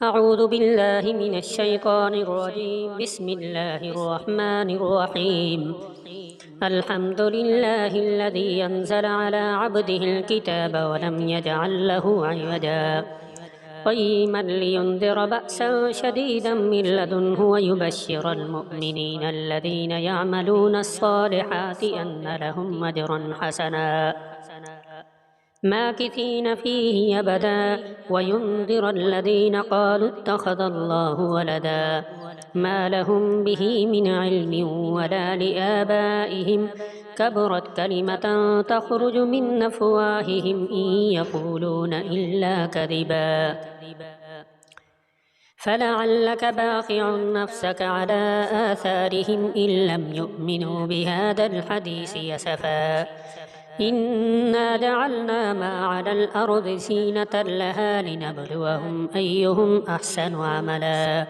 أعوذ بالله من الشيطان الرجيم. بسم الله الرحمن الرحيم. الحمد لله الذي أنزل على عبده الكتاب ولم يجعل له عوجا قيما لينذر بأسا شديدا من لدنه ويبشر المؤمنين الذين يعملون الصالحات أن لهم أجرا حسنا ماكثين فيه أبدا وينذر الذين قالوا اتخذ الله ولدا ما لهم به من علم ولا لآبائهم كبرت كلمة تخرج من أفواههم إن يقولون إلا كذبا فلعلك باخع نفسك على آثارهم إن لم يؤمنوا بهذا الحديث يسفا إنا جعلنا ما على الأرض زينة لها لنبلوهم أيهم أحسن عملا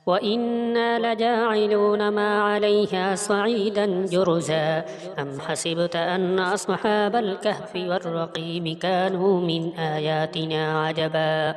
وإنا لجاعلون ما عليها صعيدا جرزا أم حسبت أن أصحاب الكهف والرقيم كانوا من آياتنا عجبا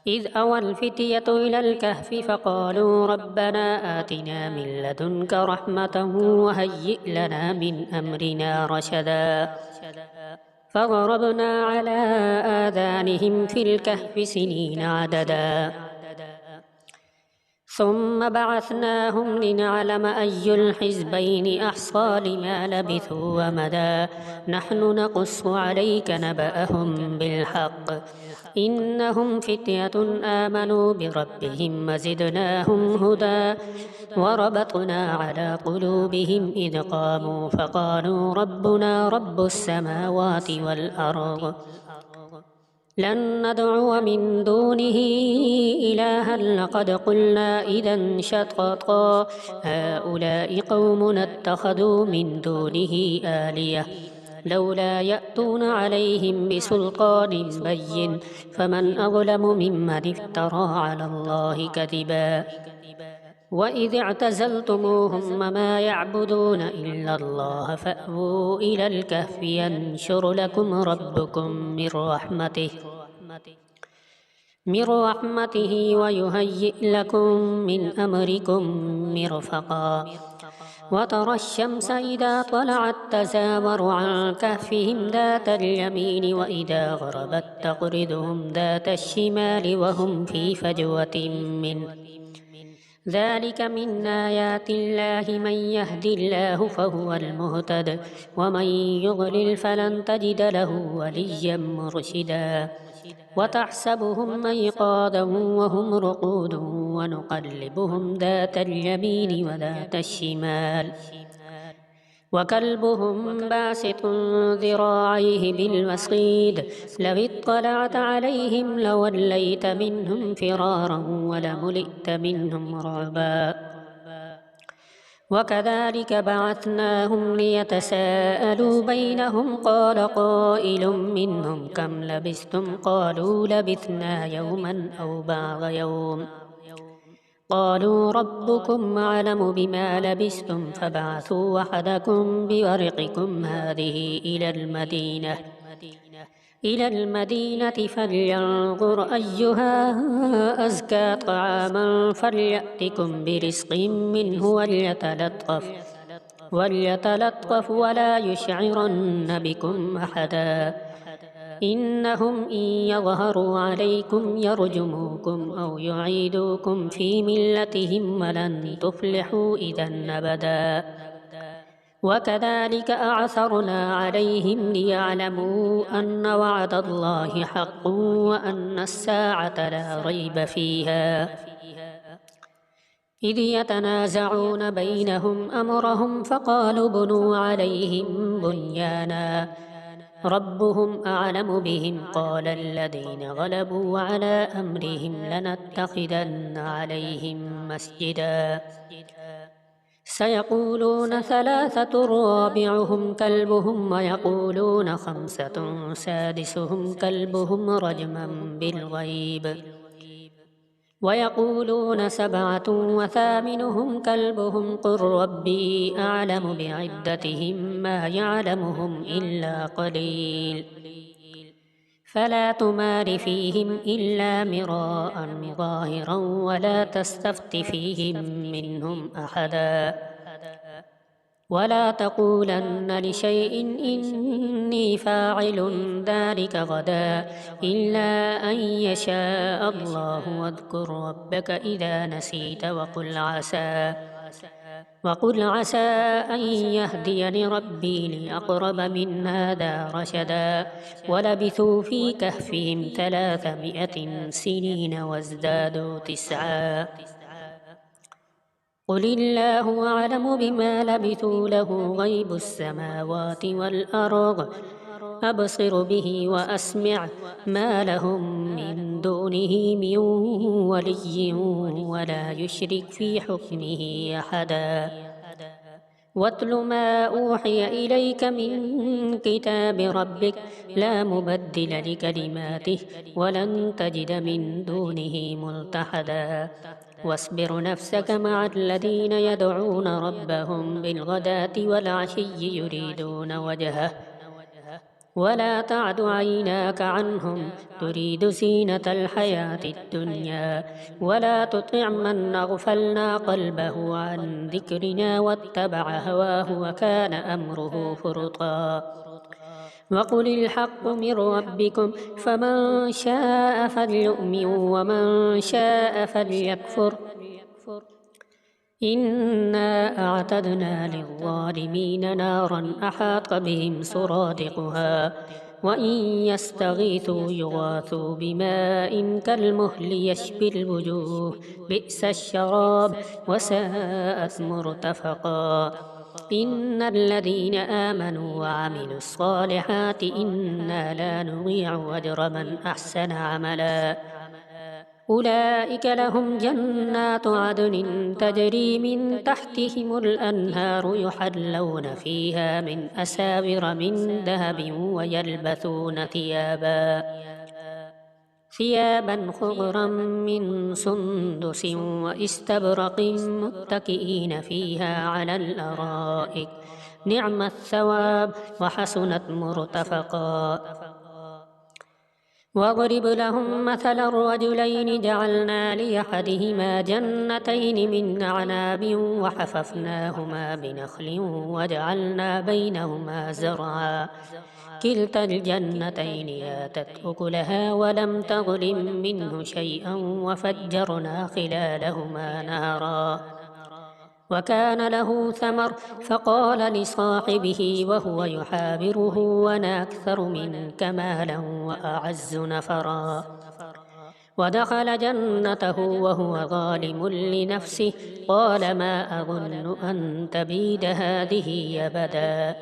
إذ أوى الفتية إلى الكهف فقالوا ربنا آتنا من لدنك رحمة وهيئ لنا من أمرنا رشدا فضربنا على آذانهم في الكهف سنين عددا ثم بعثناهم لنعلم أي الحزبين أحصى لما لبثوا ومدى نحن نقص عليك نبأهم بالحق إنهم فتية آمنوا بربهم وزدناهم هدى وربطنا على قلوبهم إذ قاموا فقالوا ربنا رب السماوات والأرض لن ندعو من دونه إلها لقد قلنا إذا شططا هؤلاء قومنا اتخذوا من دونه آلية لولا يأتون عليهم بسلطان بين فمن أظلم ممن افترى على الله كذبا وإذ اعتزلتموهم وما يعبدون إلا الله فأووا إلى الكهف ينشر لكم ربكم من رحمته ويهيئ لكم من أمركم مرفقا وترى الشمس إذا طلعت تزاور عن كهفهم ذات اليمين وإذا غربت تقرضهم ذات الشمال وهم في فجوة منه ذلك من آيات الله من يهد الله فهو المهتد ومن يضلل فلن تجد له وليا مرشدا وتحسبهم أيقاظا وهم رقود ونقلبهم ذات اليمين وذات الشمال وكلبهم باسط ذراعيه بالوصيد لو اطلعت عليهم لوليت منهم فرارا ولملئت منهم رعبا وكذلك بعثناهم ليتساءلوا بينهم قال قائل منهم كم لبثتم قالوا لبثنا يوما أو بعض يوم قالوا ربكم أعلم بما لبثتم فابعثوا أحدكم بورقكم هذه إلى المدينة فلينظر أيها أزكى طعاما فليأتكم برزق منه وليتلطف ولا يشعرن بكم أحدا إنهم إن يظهروا عليكم يرجموكم أو يعيدوكم في ملتهم ولن تفلحوا إذا أبدا وكذلك أعثرنا عليهم ليعلموا أن وعد الله حق وأن الساعة لا ريب فيها إذ يتنازعون بينهم أمرهم فقالوا بنوا عليهم بنيانا ربهم أعلم بهم قال الذين غلبوا على أمرهم لنتخذن عليهم مسجدا سيقولون ثلاثة رابعهم كلبهم ويقولون خمسة سادسهم كلبهم رجما بالغيب ويقولون سبعة وثامنهم كلبهم قل ربي أعلم بعدتهم ما يعلمهم إلا قليل فلا تمار فيهم إلا مراء ظاهرا ولا تستفت فيهم منهم أحدا ولا تقولن لشيء إني فاعل ذلك غدا إلا أن يشاء الله واذكر ربك إذا نسيت وقل عسى أن يهديني ربي لأقرب من هذا رشدا ولبثوا في كهفهم 300 سنين وازدادوا 9 قل الله أعلم بما لبثوا له غيب السماوات والأرض أبصر به وأسمع ما لهم من دونه من ولي ولا يشرك في حكمه أحدا واتل ما أوحي إليك من كتاب ربك لا مبدل لكلماته ولن تجد من دونه ملتحدا واصبر نفسك مع الذين يدعون ربهم بالغداة والعشي يريدون وجهه ولا تعد عيناك عنهم تريد زينة الحياة الدنيا ولا تطع من أغفلنا قلبه عن ذكرنا واتبع هواه وكان أمره فرطا وقل الحق من ربكم فمن شاء فليؤمن ومن شاء فليكفر إنا أعتدنا للظالمين نارا أحاط بهم سرادقها وإن يستغيثوا يغاثوا بماء كالمهل يشفي الوجوه بئس الشراب وساءت مرتفقا إن الذين آمنوا وعملوا الصالحات إنا لا نضيع أجر من أحسن عملا أولئك لهم جنات عدن تجري من تحتهم الأنهار يحلون فيها من أساور من ذهب ويلبسون ثيابا خضرا من سندس واستبرق متكئين فيها على الأرائك نعم الثواب وحسنت مرتفقا واضرب لهم مثل الرجلين جعلنا لأحدهما جنتين من أعناب وحففناهما بنخل وجعلنا بينهما زرعا كلتا الجنتين آتت أكلها ولم تظلم منه شيئا وفجرنا خلالهما نهرا وكان له ثمر فقال لصاحبه وهو يحاوره وأنا أكثر منك مالا وأعز نفرا ودخل جنته وهو ظالم لنفسه قال ما أظن أن تبيد هذه أبدا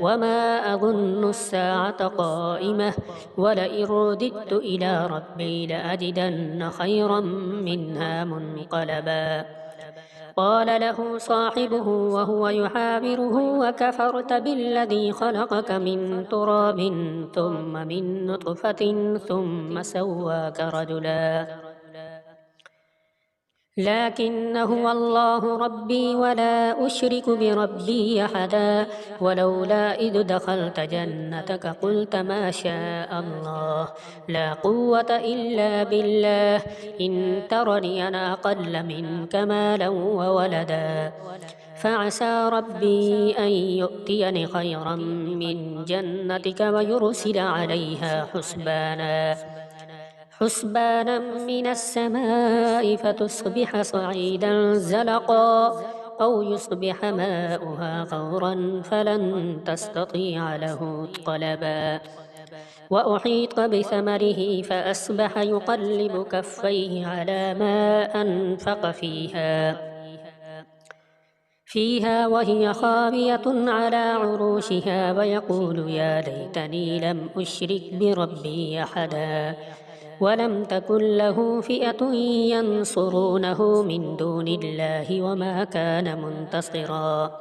وما أظن الساعة قائمة ولئن رددت إلى ربي لأجدن خيرا منها منقلبا قال له صاحبه وهو يحاوره وكفرت بالذي خلقك من تراب ثم من نطفة ثم سواك رجلا لكن هو الله ربي ولا أشرك بربي أحدا ولولا إذ دخلت جنتك قلت ما شاء الله لا قوة إلا بالله إن ترني أنا أقل منك مالا وولدا فعسى ربي أن يؤتيني خيرا من جنتك ويرسل عليها حسبانا من السماء فتصبح صعيدا زلقا أو يصبح ماؤها غورا فلن تستطيع له طلبا وأحيط بثمره فأصبح يقلب كفيه على ما أنفق فيها وهي خاوية على عروشها ويقول يا ليتني لم أشرك بربي أحدا ولم تكن له فئة ينصرونه من دون الله وما كان منتصرا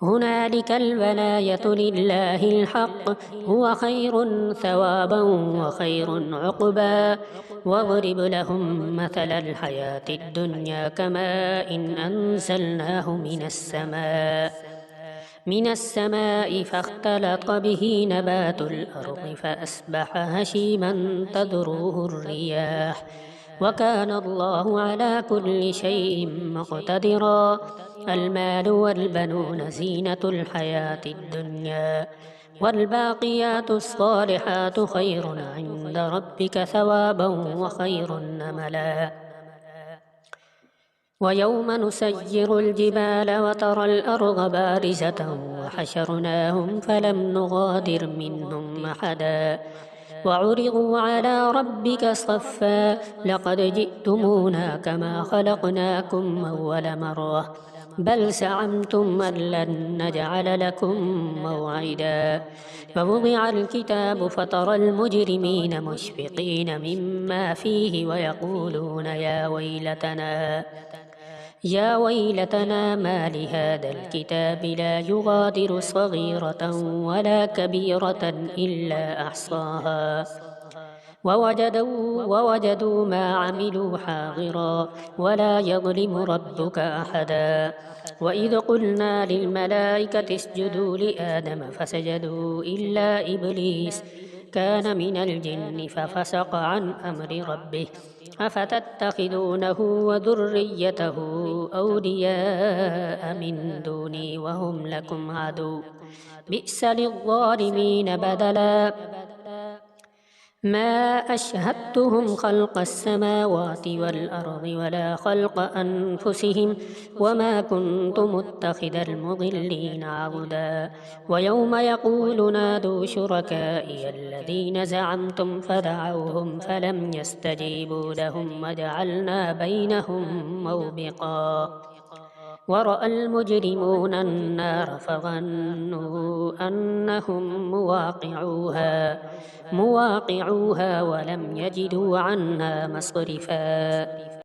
هنالك الولاية لله الحق هو خير ثوابا وخير عقبا واضرب لهم مثل الحياة الدنيا كماء إن أنزلناه من السماء من السماء فاختلط به نبات الأرض فأصبح هشيما تذروه الرياح وكان الله على كل شيء مقتدرا المال والبنون زينة الحياة الدنيا والباقيات الصالحات خير عند ربك ثوابا وخير أملا ويوم نسير الجبال وترى الأرض بارزة وحشرناهم فلم نغادر منهم أحدا وعرضوا على ربك صفا لقد جئتمونا كما خلقناكم أول مرة بل زعمتم أن لن نجعل لكم موعدا فوضع الكتاب فترى المجرمين مشفقين مما فيه ويقولون يا ويلتنا ما لهذا الكتاب لا يغادر صغيرة ولا كبيرة إلا أحصاها ووجدوا ما عملوا حاضرا ولا يظلم ربك أحدا وإذ قلنا للملائكة اسجدوا لآدم فسجدوا إلا إبليس كان من الجن ففسق عن أمر ربه أفتتخذونه وذريته أولياء من دوني وهم لكم عدو بئس للظالمين بدلا ما أشهدتهم خلق السماوات والأرض ولا خلق أنفسهم وما كنت متخذ المضلين عضدا ويوم يقول نادوا شركائي الذين زعمتم فدعوهم فلم يستجيبوا لهم وجعلنا بينهم موبقا ورأى المجرمون النار فظنوا أنهم مواقعوها ولم يجدوا عنها مصرفا